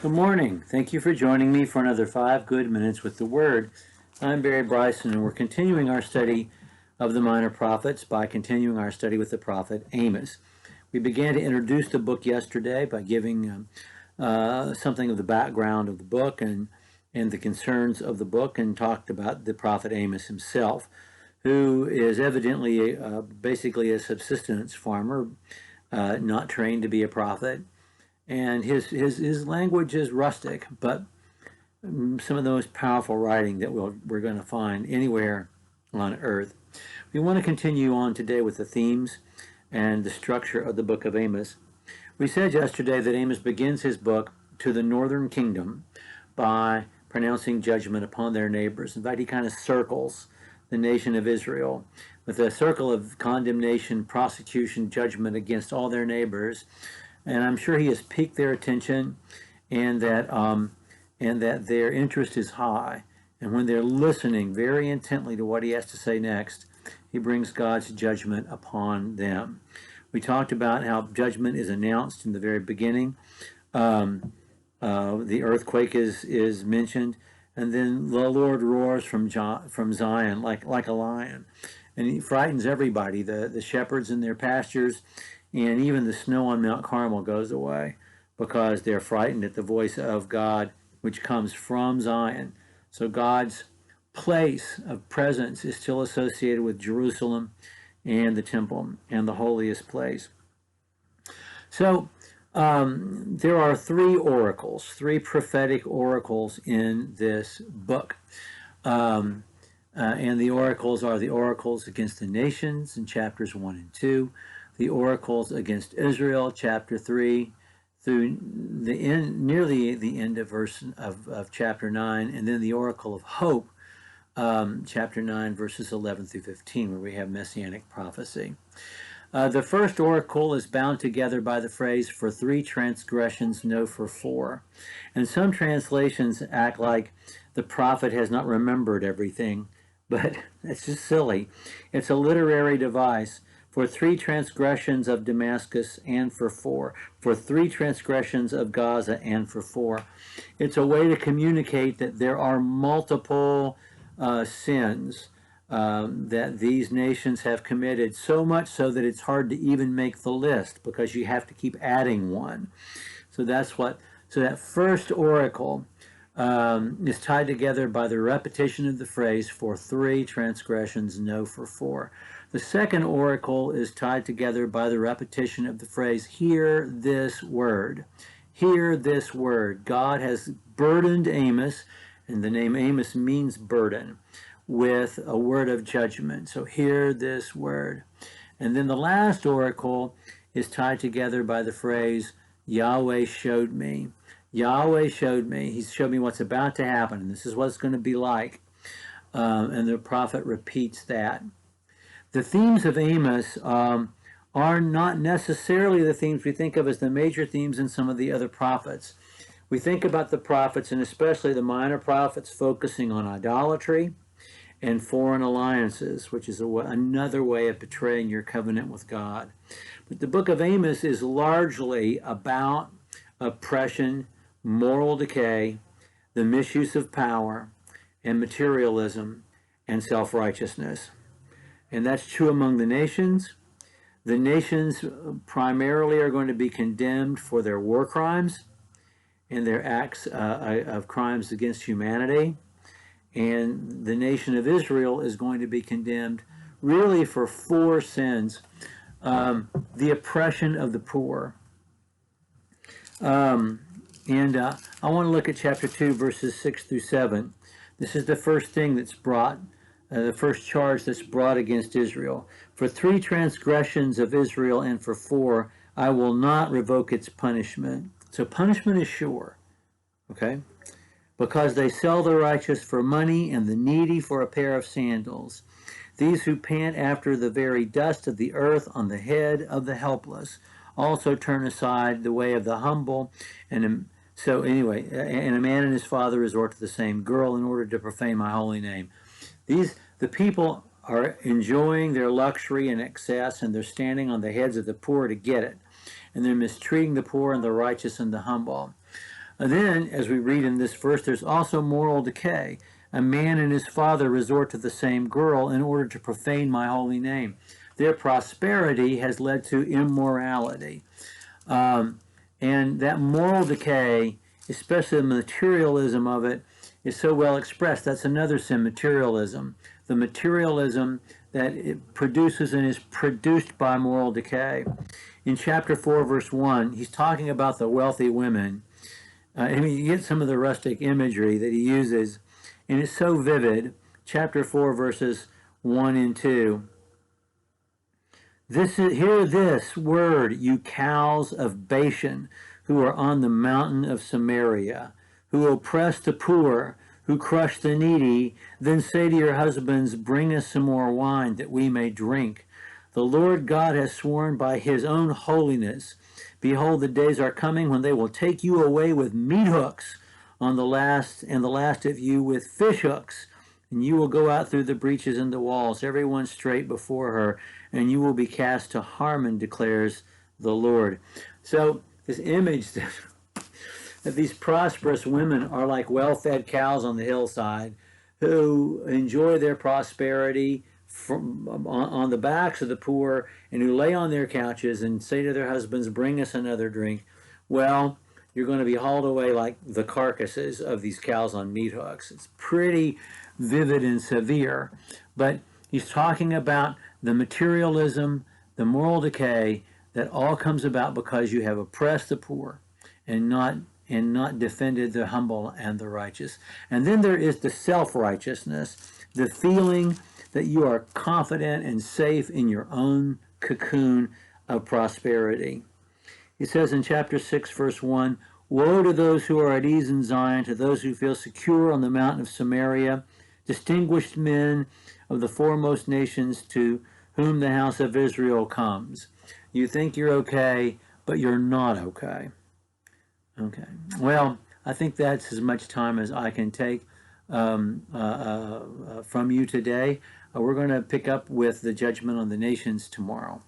Good morning. Thank you for joining me for another 5 good minutes with the Word. I'm Barry Bryson, and we're continuing our study of the minor prophets by continuing our study with the prophet Amos. We began to introduce the book yesterday by giving something of the background of the book and the concerns of the book, and talked about the prophet Amos himself, who is evidently basically a subsistence farmer, not trained to be a prophet. And his language is rustic, but some of the most powerful writing that we're going to find anywhere on earth. We want to continue on today with the themes and the structure of the book of Amos. We said yesterday that Amos begins his book to the northern kingdom by pronouncing judgment upon their neighbors. In fact, he kind of circles the nation of Israel with a circle of condemnation, prosecution, judgment against all their neighbors. And I'm sure he has piqued their attention, and that their interest is high. And when they're listening very intently to what he has to say next, he brings God's judgment upon them. We talked about how judgment is announced in the very beginning. The earthquake is mentioned, and then the Lord roars from Zion like a lion, and he frightens everybody, the shepherds in their pastures. And even the snow on Mount Carmel goes away because they're frightened at the voice of God, which comes from Zion. So God's place of presence is still associated with Jerusalem and the temple and the holiest place. So there are three prophetic oracles in this book. And the oracles are the oracles against the nations in chapters 1 and 2. The oracles against Israel, chapter 3, through the end, nearly the end of chapter 9, and then the oracle of hope, chapter 9, verses 11 through 15, where we have messianic prophecy. The first oracle is bound together by the phrase, "For 3 transgressions, no for 4." And some translations act like the prophet has not remembered everything, but that's just silly. It's a literary device. For 3 transgressions of Damascus, and for 4. For 3 transgressions of Gaza, and for 4. It's a way to communicate that there are multiple sins that these nations have committed, so much so that it's hard to even make the list because you have to keep adding one. So that first oracle is tied together by the repetition of the phrase, "For 3 transgressions, no for 4." The second oracle is tied together by the repetition of the phrase, "Hear this word." Hear this word. God has burdened Amos, and the name Amos means burden, with a word of judgment. So hear this word. And then the last oracle is tied together by the phrase, "Yahweh showed me." Yahweh showed me. He showed me what's about to happen, and this is what it's going to be like. And the prophet repeats that. The themes of Amos are not necessarily the themes we think of as the major themes in some of the other prophets. We think about the prophets, and especially the minor prophets, focusing on idolatry and foreign alliances, which is another way of betraying your covenant with God. But the book of Amos is largely about oppression, moral decay, the misuse of power, and materialism and self-righteousness. And that's true among the nations. The nations primarily are going to be condemned for their war crimes and their acts of crimes against humanity. And the nation of Israel is going to be condemned really for 4 sins. The oppression of the poor. I want to look at chapter 2, verses 6 through 7. This is the first thing that's brought, the first charge that's brought against Israel. "For 3 transgressions of Israel, and for 4, I will not revoke its punishment." So punishment is sure, okay? "Because they sell the righteous for money, and the needy for a pair of sandals. These who pant after the very dust of the earth on the head of the helpless also turn aside the way of the humble." And so anyway, "and a man and his father resort to the same girl in order to profane my holy name." The people are enjoying their luxury and excess, and they're standing on the heads of the poor to get it. And they're mistreating the poor and the righteous and the humble. And then, as we read in this verse, there's also moral decay. A man and his father resort to the same girl in order to profane my holy name. Their prosperity has led to immorality. And that moral decay, especially the materialism of it, is so well expressed. That's another sin, materialism. The materialism that it produces and is produced by moral decay. In chapter 4, verse 1, he's talking about the wealthy women. You get some of the rustic imagery that he uses, and it's so vivid. Chapter 4, verses 1 and 2. Hear this word, you cows of Bashan, who are on the mountain of Samaria, who oppress the poor, who crush the needy. Then say to your husbands, bring us some more wine, that we may drink. The Lord God has sworn by his own holiness. Behold, the days are coming when they will take you away with meat hooks on the last, and the last of you with fish hooks. And you will go out through the breaches in the walls, everyone straight before her, and you will be cast to Harmon, declares the Lord. So this image that these prosperous women are like well-fed cows on the hillside who enjoy their prosperity on the backs of the poor, and who lay on their couches and say to their husbands, bring us another drink. Well, you're going to be hauled away like the carcasses of these cows on meat hooks. It's pretty vivid and severe, but he's talking about the materialism, the moral decay that all comes about because you have oppressed the poor and not defended the humble and the righteous. And then there is the self-righteousness, the feeling that you are confident and safe in your own cocoon of prosperity. He says in chapter 6, verse 1, woe to those who are at ease in Zion, to those who feel secure on the mountain of Samaria, distinguished men of the foremost nations to whom the house of Israel comes. You think you're okay, but you're not okay. Okay. Well, I think that's as much time as I can take from you today. We're going to pick up with the judgment on the nations tomorrow.